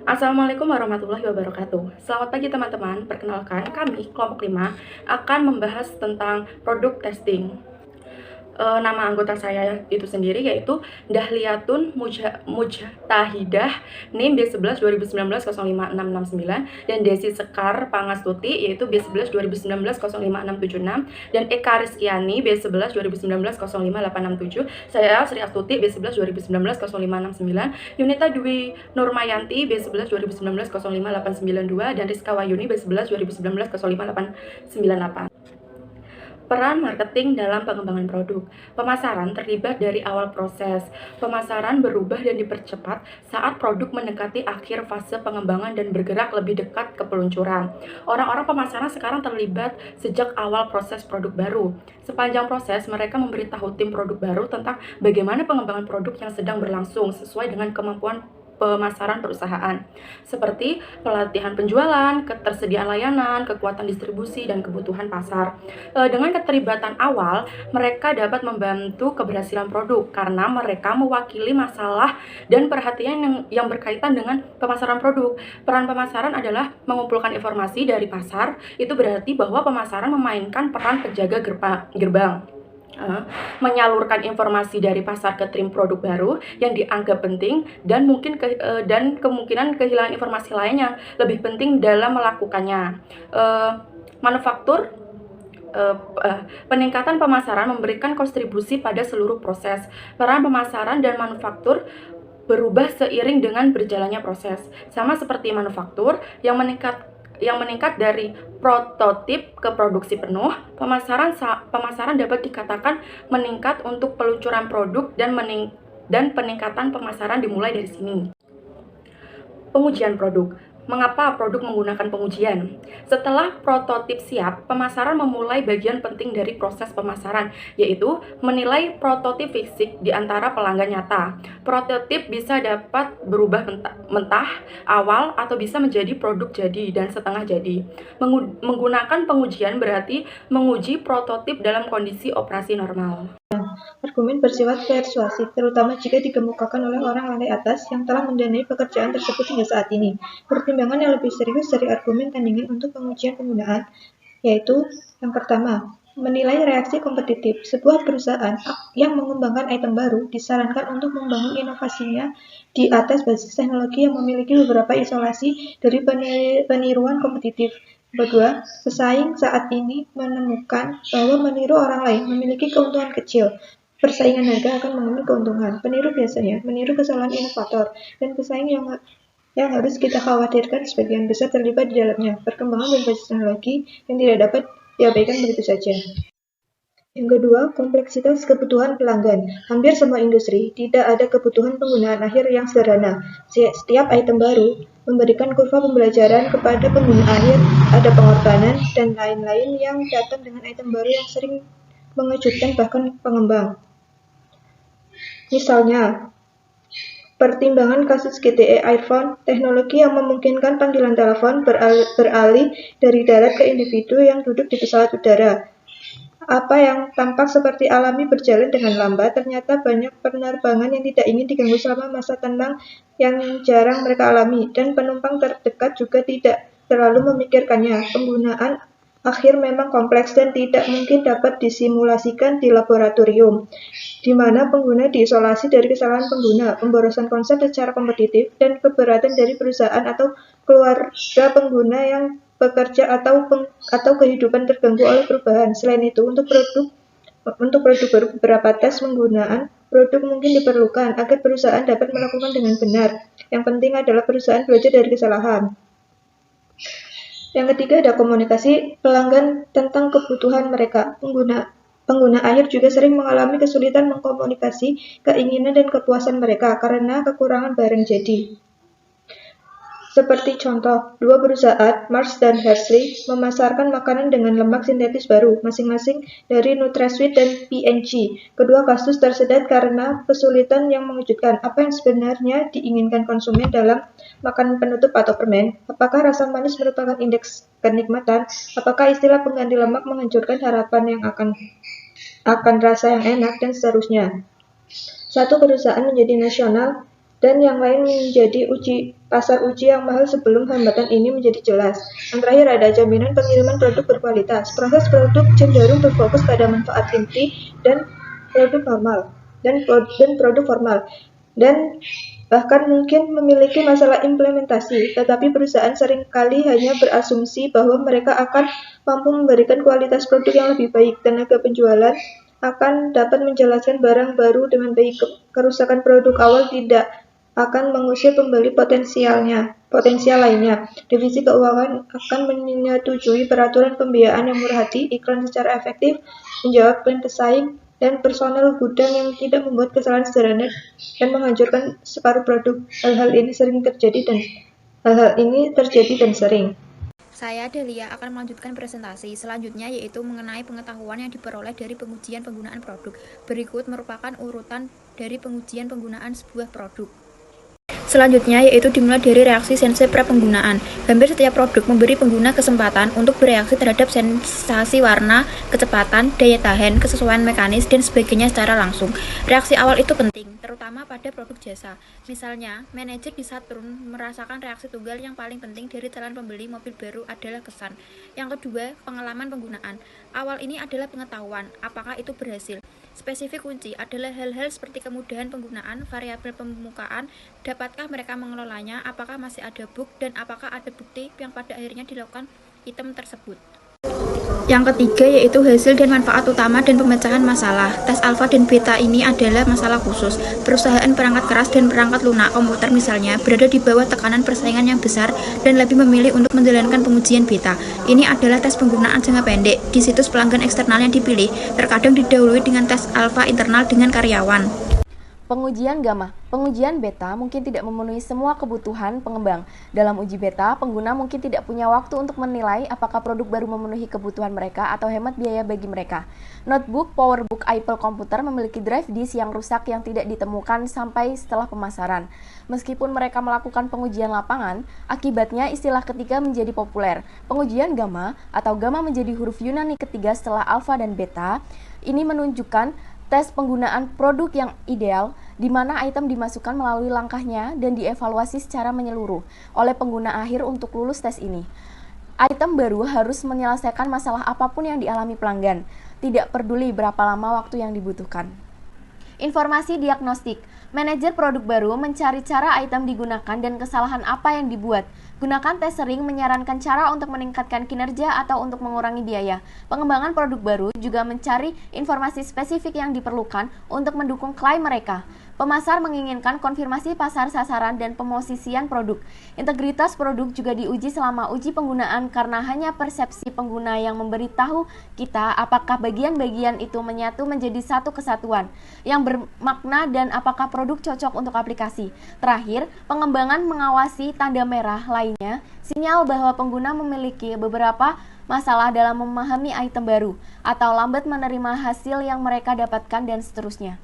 Assalamualaikum warahmatullahi wabarakatuh. Selamat pagi teman-teman. Perkenalkan, kami kelompok 5 akan membahas tentang produk testing. Nama anggota saya itu sendiri yaitu Dahliatun Mujtahidah NIM B11 2019 056669 dan Desi Sekar Pangastuti yaitu B11 2019 05676 dan Eka Rizkiani B11 2019 05867. Saya Sri Astuti B11 2019 0569, Yunita Dwi Nurmayanti B11 2019 05892 dan Rizka Wayuni B11 2019 05898. Peran marketing dalam pengembangan produk. Pemasaran terlibat dari awal proses. Pemasaran berubah dan dipercepat saat produk mendekati akhir fase pengembangan dan bergerak lebih dekat ke peluncuran. Orang-orang pemasaran sekarang terlibat sejak awal proses produk baru. Sepanjang proses, mereka memberitahu tim produk baru tentang bagaimana pengembangan produk yang sedang berlangsung sesuai dengan kemampuan pemasaran perusahaan, seperti pelatihan penjualan, ketersediaan layanan, kekuatan distribusi, dan kebutuhan pasar. Dengan keterlibatan awal, mereka dapat membantu keberhasilan produk karena mereka mewakili masalah dan perhatian yang berkaitan dengan pemasaran produk. Peran pemasaran adalah mengumpulkan informasi dari pasar, itu berarti bahwa pemasaran memainkan peran penjaga gerbang. Menyalurkan informasi dari pasar ke tim produk baru yang dianggap penting dan kemungkinan kehilangan informasi lain yang lebih penting dalam melakukannya. Manufaktur peningkatan pemasaran memberikan kontribusi pada seluruh proses. Peran pemasaran dan manufaktur berubah seiring dengan berjalannya proses. Sama seperti manufaktur yang meningkat dari prototip ke produksi penuh, pemasaran dapat dikatakan meningkat untuk peluncuran produk dan peningkatan pemasaran dimulai dari sini. Pengujian produk. Mengapa produk menggunakan pengujian? Setelah prototip siap, pemasaran memulai bagian penting dari proses pemasaran, yaitu menilai prototip fisik di antara pelanggan nyata. Prototip bisa dapat berubah mentah, awal, atau bisa menjadi produk jadi dan setengah jadi. Menggunakan pengujian berarti menguji prototip dalam kondisi operasi normal. Argumen bersifat persuasif, terutama jika dikemukakan oleh orang lantai atas yang telah mendanai pekerjaan tersebut hingga saat ini. Pertimbangan yang lebih serius dari argumen tandingan untuk pengujian penggunaan, yaitu yang pertama, menilai reaksi kompetitif. Sebuah perusahaan yang mengembangkan item baru disarankan untuk membangun inovasinya di atas basis teknologi yang memiliki beberapa isolasi dari peniruan kompetitif. Kedua, pesaing saat ini menemukan bahwa meniru orang lain memiliki keuntungan kecil. Persaingan harga akan mengambil keuntungan. Peniru biasanya meniru kesalahan inovator, dan pesaing yang harus kita khawatirkan sebagian besar terlibat di dalamnya. Perkembangan berbasis teknologi yang tidak dapat diabaikan begitu saja. Yang kedua, kompleksitas kebutuhan pelanggan. Hampir semua industri tidak ada kebutuhan penggunaan akhir yang sederhana. Setiap item baru memberikan kurva pembelajaran kepada pengguna akhir, ada pengorbanan, dan lain-lain yang datang dengan item baru yang sering mengejutkan bahkan pengembang. Misalnya, pertimbangan kasus GTE iPhone, teknologi yang memungkinkan panggilan telepon beralih dari darat ke individu yang duduk di pesawat udara. Apa yang tampak seperti alami berjalan dengan lambat, ternyata banyak penerbangan yang tidak ingin diganggu selama masa tenang yang jarang mereka alami, dan penumpang terdekat juga tidak terlalu memikirkannya. Penggunaan akhir memang kompleks dan tidak mungkin dapat disimulasikan di laboratorium, di mana pengguna diisolasi dari kesalahan pengguna, pemborosan konsep secara kompetitif, dan keberatan dari perusahaan atau keluarga pengguna yang bekerja atau kehidupan terganggu oleh perubahan. Selain itu, untuk produk baru, beberapa tes penggunaan produk mungkin diperlukan agar perusahaan dapat melakukan dengan benar. Yang penting adalah perusahaan belajar dari kesalahan. Yang ketiga, ada komunikasi pelanggan tentang kebutuhan mereka. Pengguna akhir juga sering mengalami kesulitan mengkomunikasi keinginan dan kepuasan mereka karena kekurangan barang jadi. Seperti contoh, dua perusahaan, Mars dan Hershey, memasarkan makanan dengan lemak sintetis baru, masing-masing dari NutraSweet dan P&G. Kedua kasus tersedat karena kesulitan yang mengejutkan. Apa yang sebenarnya diinginkan konsumen dalam makanan penutup atau permen? Apakah rasa manis merupakan indeks kenikmatan? Apakah istilah pengganti lemak menghancurkan harapan yang akan rasa yang enak, dan seterusnya. Satu perusahaan menjadi nasional dan yang lain menjadi pasar uji yang mahal sebelum hambatan ini menjadi jelas. Yang terakhir ada jaminan pengiriman produk berkualitas. Proses produk cenderung berfokus pada manfaat inti dan produk formal dan bahkan mungkin memiliki masalah implementasi, tetapi perusahaan seringkali hanya berasumsi bahwa mereka akan mampu memberikan kualitas produk yang lebih baik. Tenaga penjualan akan dapat menjelaskan barang baru dengan baik. Kerusakan produk awal tidak akan mengusir pembeli potensial lainnya. Divisi keuangan akan menyetujui peraturan pembiayaan yang murah hati, iklan secara efektif, menjawab klaim pesaing, dan personel gudang yang tidak membuat kesalahan sederhana dan menghancurkan separuh produk. Hal-hal ini terjadi dan sering. Saya, Delia, akan melanjutkan presentasi selanjutnya, yaitu mengenai pengetahuan yang diperoleh dari pengujian penggunaan produk. Berikut merupakan urutan dari pengujian penggunaan sebuah produk. Selanjutnya yaitu dimulai dari reaksi sensasi prapenggunaan. Hampir setiap produk memberi pengguna kesempatan untuk bereaksi terhadap sensasi warna, kecepatan, daya tahan, kesesuaian mekanis, dan sebagainya secara langsung. Reaksi awal itu penting, terutama pada produk jasa. Misalnya, manajer di Saturn merasakan reaksi tunggal yang paling penting dari calon pembeli mobil baru adalah kesan. Yang kedua, pengalaman penggunaan. Awal ini adalah pengetahuan, apakah itu berhasil. Spesifik kunci adalah hal-hal seperti kemudahan penggunaan, variabel pembukaan, dapatkah mereka mengelolanya, apakah masih ada bug, dan apakah ada bukti yang pada akhirnya dilakukan item tersebut. Yang ketiga yaitu hasil dan manfaat utama dan pemecahan masalah. Tes alfa dan beta ini adalah masalah khusus. Perusahaan perangkat keras dan perangkat lunak komputer misalnya berada di bawah tekanan persaingan yang besar dan lebih memilih untuk menjalankan pengujian beta. Ini adalah tes penggunaan jangka pendek. Di situs pelanggan eksternal yang dipilih terkadang didahului dengan tes alfa internal dengan karyawan. Pengujian gamma. Pengujian beta mungkin tidak memenuhi semua kebutuhan pengembang. Dalam uji beta, pengguna mungkin tidak punya waktu untuk menilai apakah produk baru memenuhi kebutuhan mereka atau hemat biaya bagi mereka. Notebook, PowerBook, Apple komputer memiliki drive disk yang rusak yang tidak ditemukan sampai setelah pemasaran. Meskipun mereka melakukan pengujian lapangan, akibatnya istilah ketiga menjadi populer. Pengujian gamma atau gamma menjadi huruf Yunani ketiga setelah alfa dan beta. Ini menunjukkan tes penggunaan produk yang ideal, di mana item dimasukkan melalui langkahnya dan dievaluasi secara menyeluruh oleh pengguna akhir untuk lulus tes ini. Item baru harus menyelesaikan masalah apapun yang dialami pelanggan, tidak peduli berapa lama waktu yang dibutuhkan. Informasi diagnostik. Manajer produk baru mencari cara item digunakan dan kesalahan apa yang dibuat. Gunakan tes sering menyarankan cara untuk meningkatkan kinerja atau untuk mengurangi biaya. Pengembangan produk baru juga mencari informasi spesifik yang diperlukan untuk mendukung klaim mereka. Pemasar menginginkan konfirmasi pasar sasaran dan pemosisian produk. Integritas produk juga diuji selama uji penggunaan karena hanya persepsi pengguna yang memberitahu kita apakah bagian-bagian itu menyatu menjadi satu kesatuan yang bermakna dan apakah produk cocok untuk aplikasi. Terakhir, pengembangan mengawasi tanda merah lainnya, sinyal bahwa pengguna memiliki beberapa masalah dalam memahami item baru atau lambat menerima hasil yang mereka dapatkan dan seterusnya.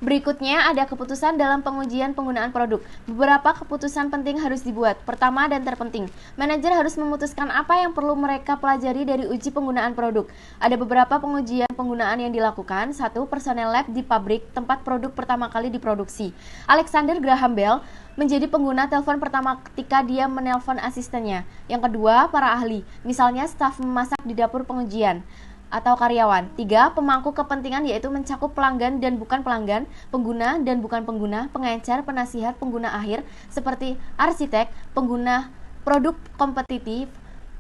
Berikutnya ada keputusan dalam pengujian penggunaan produk. Beberapa keputusan penting harus dibuat. Pertama dan terpenting, manajer harus memutuskan apa yang perlu mereka pelajari dari uji penggunaan produk. Ada beberapa pengujian penggunaan yang dilakukan. 1. Personel lab di pabrik tempat produk pertama kali diproduksi. Alexander Graham Bell menjadi pengguna telepon pertama ketika dia menelpon asistennya. Yang kedua, para ahli, misalnya staf memasak di dapur pengujian atau karyawan. 3. Pemangku kepentingan yaitu mencakup pelanggan dan bukan pelanggan, pengguna dan bukan pengguna, pengecer, penasihat pengguna akhir seperti arsitek, pengguna produk kompetitif,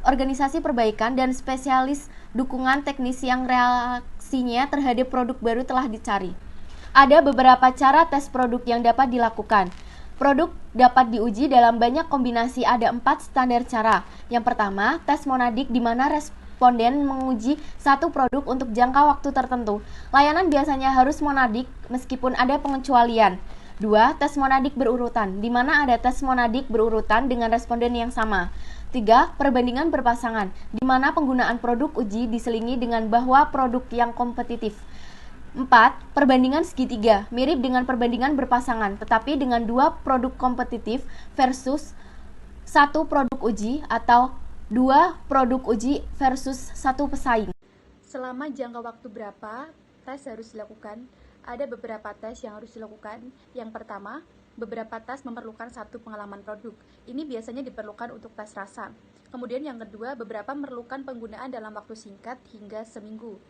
organisasi perbaikan, dan spesialis dukungan teknis yang reaksinya terhadap produk baru telah dicari. Ada beberapa cara tes produk yang dapat dilakukan. Produk dapat diuji dalam banyak kombinasi. Ada 4 standar cara. Yang pertama, tes monadik di mana responden menguji satu produk untuk jangka waktu tertentu. Layanan biasanya harus monadik meskipun ada pengecualian. 2. Tes monadik berurutan, di mana ada tes monadik berurutan dengan responden yang sama. 3. Perbandingan berpasangan, di mana penggunaan produk uji diselingi dengan bahwa produk yang kompetitif. 4. Perbandingan segitiga, mirip dengan perbandingan berpasangan, tetapi dengan 2 produk kompetitif versus 1 produk uji atau 2 produk uji versus 1 pesaing. Selama jangka waktu berapa tes harus dilakukan? Ada beberapa tes yang harus dilakukan. Yang pertama, beberapa tes memerlukan satu pengalaman produk. Ini biasanya diperlukan untuk tes rasa. Kemudian yang kedua, beberapa memerlukan penggunaan dalam waktu singkat hingga seminggu.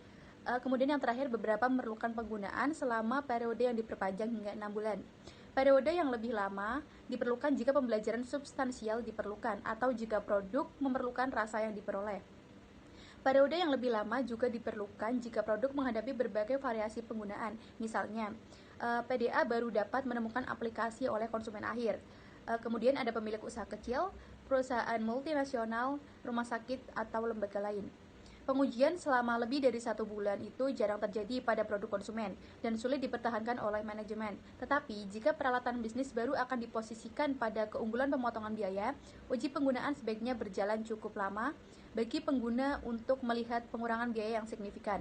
Kemudian yang terakhir, beberapa memerlukan penggunaan selama periode yang diperpanjang hingga 6 bulan. Periode yang lebih lama diperlukan jika pembelajaran substansial diperlukan atau jika produk memerlukan rasa yang diperoleh. Periode yang lebih lama juga diperlukan jika produk menghadapi berbagai variasi penggunaan. Misalnya, PDA baru dapat menemukan aplikasi oleh konsumen akhir. Kemudian ada pemilik usaha kecil, perusahaan multinasional, rumah sakit, atau lembaga lain. Pengujian selama lebih dari 1 bulan itu jarang terjadi pada produk konsumen dan sulit dipertahankan oleh manajemen. Tetapi, jika peralatan bisnis baru akan diposisikan pada keunggulan pemotongan biaya, uji penggunaan sebaiknya berjalan cukup lama bagi pengguna untuk melihat pengurangan biaya yang signifikan.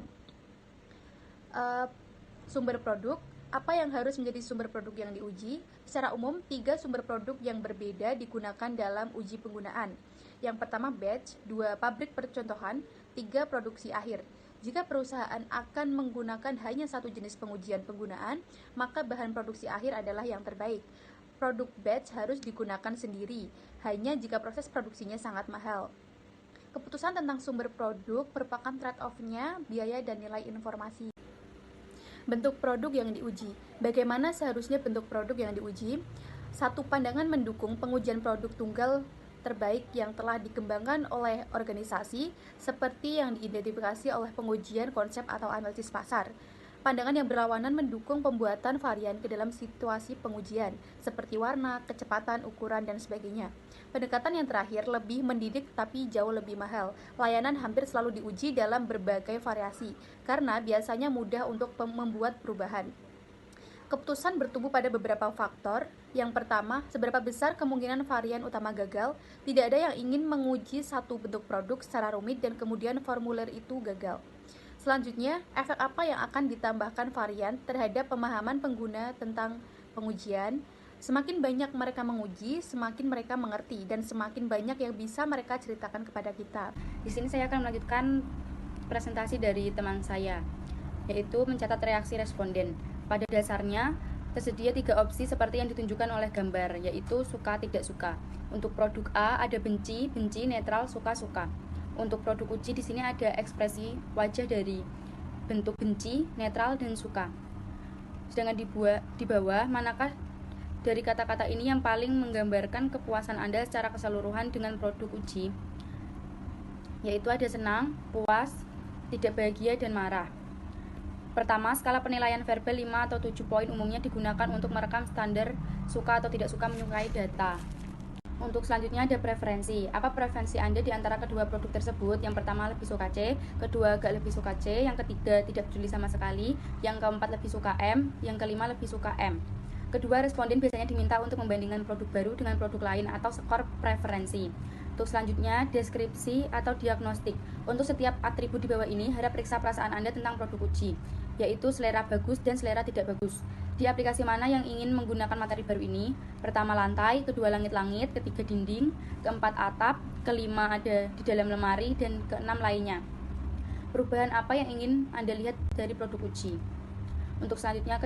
Sumber produk. Apa yang harus menjadi sumber produk yang diuji? Secara umum, 3 sumber produk yang berbeda digunakan dalam uji penggunaan. Yang pertama batch, 2 pabrik percontohan, 3 produksi akhir. Jika perusahaan akan menggunakan hanya satu jenis pengujian penggunaan, maka bahan produksi akhir adalah yang terbaik. Produk batch harus digunakan sendiri, hanya jika proses produksinya sangat mahal. Keputusan tentang sumber produk merupakan trade-off-nya biaya dan nilai informasi. Bentuk produk yang diuji. Bagaimana seharusnya bentuk produk yang diuji? Satu pandangan mendukung pengujian produk tunggal terbaik yang telah dikembangkan oleh organisasi seperti yang diidentifikasi oleh pengujian konsep atau analisis pasar. Pandangan yang berlawanan mendukung pembuatan varian ke dalam situasi pengujian, seperti warna, kecepatan, ukuran, dan sebagainya. Pendekatan yang terakhir lebih mendidik tapi jauh lebih mahal. Layanan hampir selalu diuji dalam berbagai variasi, karena biasanya mudah untuk membuat perubahan. Keputusan bertumbuh pada beberapa faktor. Yang pertama, seberapa besar kemungkinan varian utama gagal. Tidak ada yang ingin menguji satu bentuk produk secara rumit dan kemudian formulir itu gagal. Selanjutnya, efek apa yang akan ditambahkan varian terhadap pemahaman pengguna tentang pengujian. Semakin banyak mereka menguji, semakin mereka mengerti, dan semakin banyak yang bisa mereka ceritakan kepada kita. Di sini saya akan melanjutkan presentasi dari teman saya, yaitu mencatat reaksi responden. Pada dasarnya, tersedia 3 opsi seperti yang ditunjukkan oleh gambar, yaitu suka, tidak suka. Untuk produk A ada benci, netral, suka, suka. Untuk produk uji di sini ada ekspresi wajah dari bentuk benci, netral, dan suka. Sedangkan di bawah, manakah dari kata-kata ini yang paling menggambarkan kepuasan Anda secara keseluruhan dengan produk uji? Yaitu ada senang, puas, tidak bahagia, dan marah. Pertama, skala penilaian verbal 5 atau 7 poin umumnya digunakan untuk merekam standar suka atau tidak suka menyukai data. Untuk selanjutnya ada preferensi. Apa preferensi Anda di antara kedua produk tersebut? Yang pertama lebih suka C, kedua agak lebih suka C, yang ketiga tidak peduli sama sekali, yang keempat lebih suka M, yang kelima lebih suka M. Kedua, responden biasanya diminta untuk membandingkan produk baru dengan produk lain atau skor preferensi. Untuk selanjutnya, deskripsi atau diagnostik. Untuk setiap atribut di bawah ini, harap periksa perasaan Anda tentang produk uji, yaitu selera bagus dan selera tidak bagus. Di aplikasi mana yang ingin menggunakan materi baru ini? Pertama lantai, kedua langit-langit, ketiga dinding, keempat atap, kelima ada di dalam lemari, dan keenam lainnya. Perubahan apa yang ingin Anda lihat dari produk uji? Untuk selanjutnya,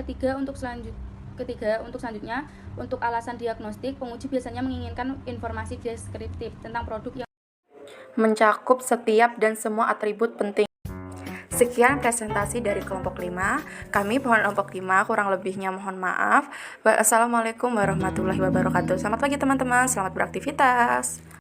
untuk alasan diagnostik, penguji biasanya menginginkan informasi deskriptif tentang produk yang Mencakup setiap dan semua atribut penting. Sekian presentasi dari kelompok 5. Kami kelompok 5 kurang lebihnya mohon maaf. Wassalamualaikum warahmatullahi wabarakatuh. Selamat pagi teman-teman, selamat beraktivitas.